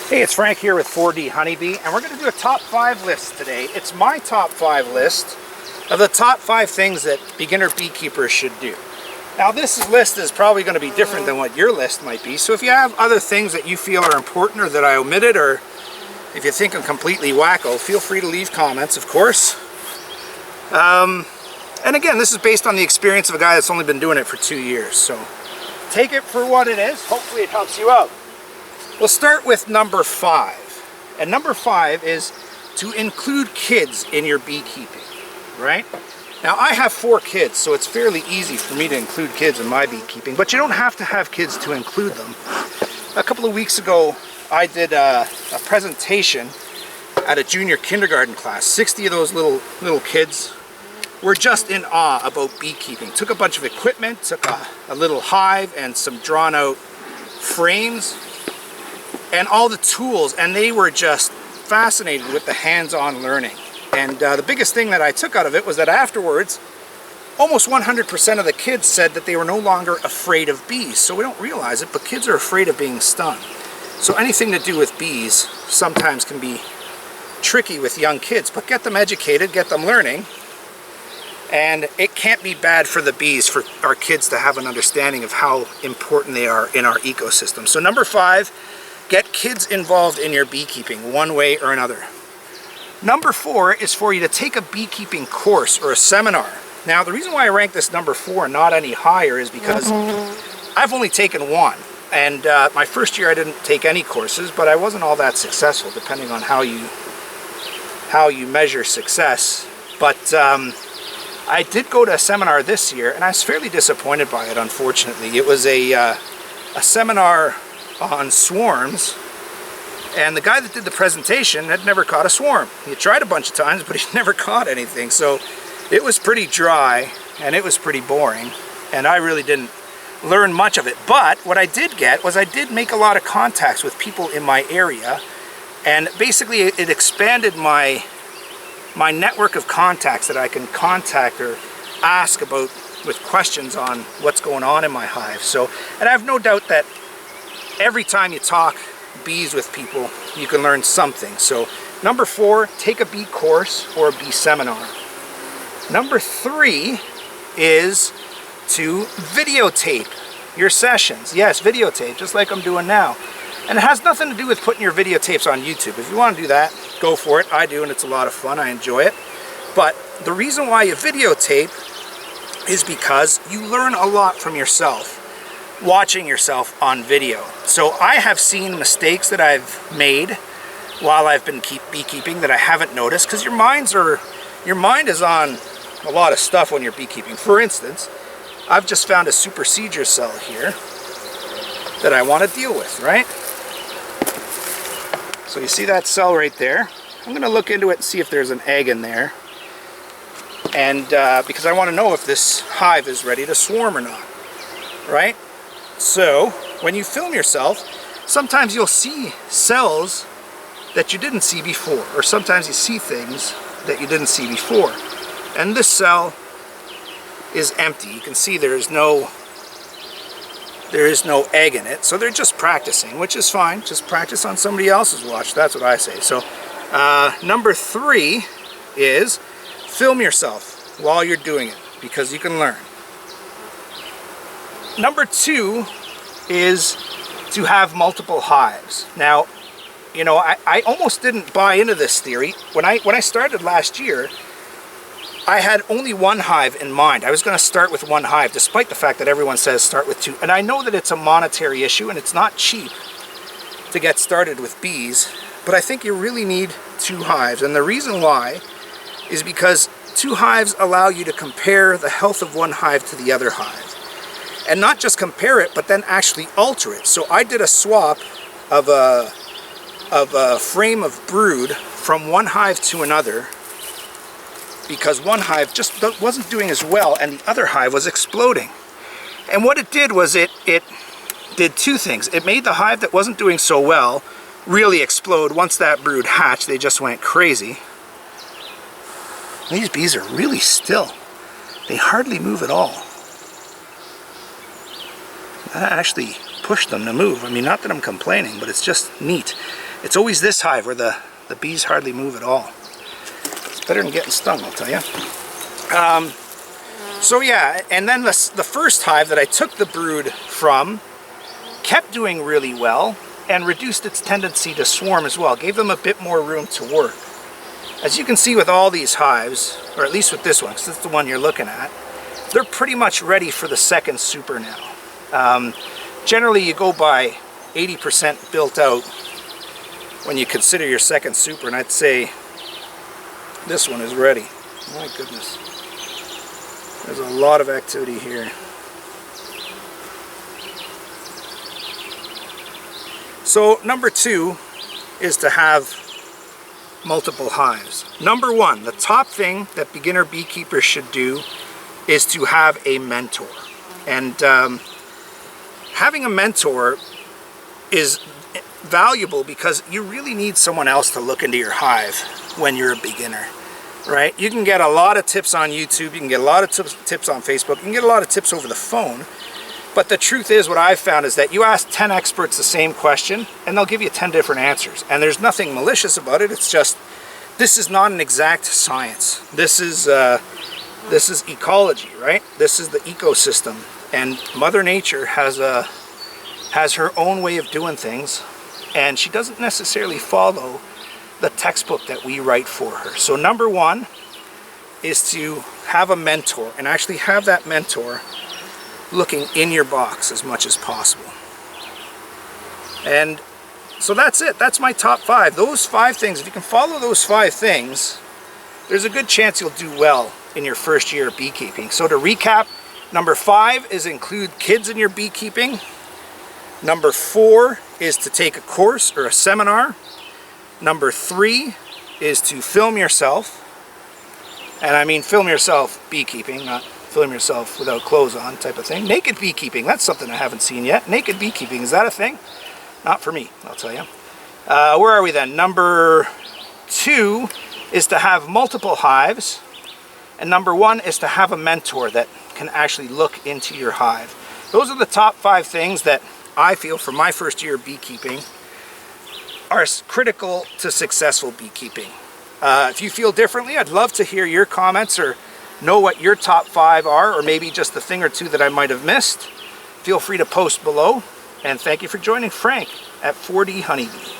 Hey, it's Frank here with 4D Honeybee, and we're going to do a top 5 list today. It's my top 5 list of the top 5 things that beginner beekeepers should do. Now, this list is probably going to be different than what your list might be, so if you have other things that you feel are important or that I omitted, or if you think I'm completely wacko, feel free to leave comments, of course. And again, this is based on the experience of a guy that's only been doing it for 2 years, so take it for what it is. Hopefully it helps you out. We'll start with number 5. And number 5 is to include kids in your beekeeping, right? Now, I have 4 kids, so it's fairly easy for me to include kids in my beekeeping, but you don't have to have kids to include them. A couple of weeks ago, I did a presentation at a junior kindergarten class. 60 of those little kids were just in awe about beekeeping. Took a bunch of equipment, took a little hive and some drawn out frames and all the tools, and they were just fascinated with the hands-on learning. And the biggest thing that I took out of it was that afterwards, almost 100% of the kids said that they were no longer afraid of bees. So we don't realize it, but kids are afraid of being stung. So anything to do with bees sometimes can be tricky with young kids, but get them educated, get them learning, and it can't be bad for the bees for our kids to have an understanding of how important they are in our ecosystem. So number 5, get kids involved in your beekeeping one way or another. Number 4 is for you to take a beekeeping course or a seminar. Now, the reason why I rank this number 4 and not any higher is because I've only taken one. And my first year I didn't take any courses, but I wasn't all that successful, depending on how you measure success. But I did go to a seminar this year, and I was fairly disappointed by it, unfortunately. It was a seminar on swarms, and the guy that did the presentation had never caught a swarm. He had tried a bunch of times, but he never caught anything. So it was pretty dry, and it was pretty boring, and I really didn't learn much of it. But what I did get was I did make a lot of contacts with people in my area, and basically it expanded my network of contacts that I can contact or ask about with questions on what's going on in my hive. So, and I have no doubt that every time you talk bees with people, you can learn something. So number 4, take a bee course or a bee seminar. Number 3 is to videotape your sessions. Yes, videotape, just like I'm doing now. And it has nothing to do with putting your videotapes on YouTube. If you want to do that, go for it. I do, and it's a lot of fun. I enjoy it. But the reason why you videotape is because you learn a lot from yourself watching yourself on video. So I have seen mistakes that I've made while I've been beekeeping that I haven't noticed, because your mind is on a lot of stuff when you're beekeeping. For instance, I've just found a supersedure cell here that I want to deal with, right? So you see that cell right there? I'm going to look into it and see if there's an egg in there, and because I want to know if this hive is ready to swarm or not, right? So when you film yourself, sometimes you'll see cells that you didn't see before, or sometimes you see things that you didn't see before. And this cell is empty. You can see there is no egg in it, so they're just practicing, which is fine. Just practice on somebody else's watch. That's what I say. So number 3 is film yourself while you're doing it, because you can learn. Number 2 is to have multiple hives. Now, you know, I almost didn't buy into this theory. When I started last year, I had only one hive in mind. I was going to start with one hive, despite the fact that everyone says start with 2. And I know that it's a monetary issue, and it's not cheap to get started with bees, but I think you really need 2 hives. And the reason why is because 2 hives allow you to compare the health of one hive to the other hive. And not just compare it, but then actually alter it. So I did a swap of a frame of brood from one hive to another, because one hive just wasn't doing as well and the other hive was exploding. And what it did was it did 2 things. It made the hive that wasn't doing so well really explode. Once that brood hatched, they just went crazy. These bees are really still. They hardly move at all. That actually pushed them to move. I mean, not that I'm complaining, but it's just neat. It's always this hive where the bees hardly move at all. It's better than getting stung, I'll tell you. So yeah, and then the first hive that I took the brood from kept doing really well and reduced its tendency to swarm as well. Gave them a bit more room to work. As you can see with all these hives, or at least with this one, because it's the one you're looking at, they're pretty much ready for the second super now. Generally you go by 80% built out when you consider your second super, and I'd say this one is ready. My goodness. There's a lot of activity here. So number 2 is to have multiple hives. Number 1, the top thing that beginner beekeepers should do is to have a mentor. And having a mentor is valuable because you really need someone else to look into your hive when you're a beginner, right? You can get a lot of tips on YouTube, you can get a lot of tips on Facebook, you can get a lot of tips over the phone, but the truth is, what I've found is that you ask 10 experts the same question and they'll give you 10 different answers. And there's nothing malicious about it, it's just, this is not an exact science. This is ecology, right? This is the ecosystem, and Mother Nature has her own way of doing things, and she doesn't necessarily follow the textbook that we write for her. So number 1 is to have a mentor, and actually have that mentor looking in your box as much as possible. And so that's it. That's my top 5. Those 5 things, if you can follow those 5 things, there's a good chance you'll do well in your first year of beekeeping. So to recap, number 5 is include kids in your beekeeping. Number 4 is to take a course or a seminar. Number 3 is to film yourself. And I mean film yourself beekeeping, not film yourself without clothes on type of thing. Naked beekeeping, that's something I haven't seen yet. Naked beekeeping, is that a thing? Not for me, I'll tell you. Where are we then? Number 2 is to have multiple hives. And number 1 is to have a mentor that can actually look into your hive. Those are the top 5 things that I feel for my first year of beekeeping are critical to successful beekeeping. If you feel differently, I'd love to hear your comments or know what your top 5 are, or maybe just a thing or two that I might have missed. Feel free to post below, and thank you for joining Frank at 4D Honeybee.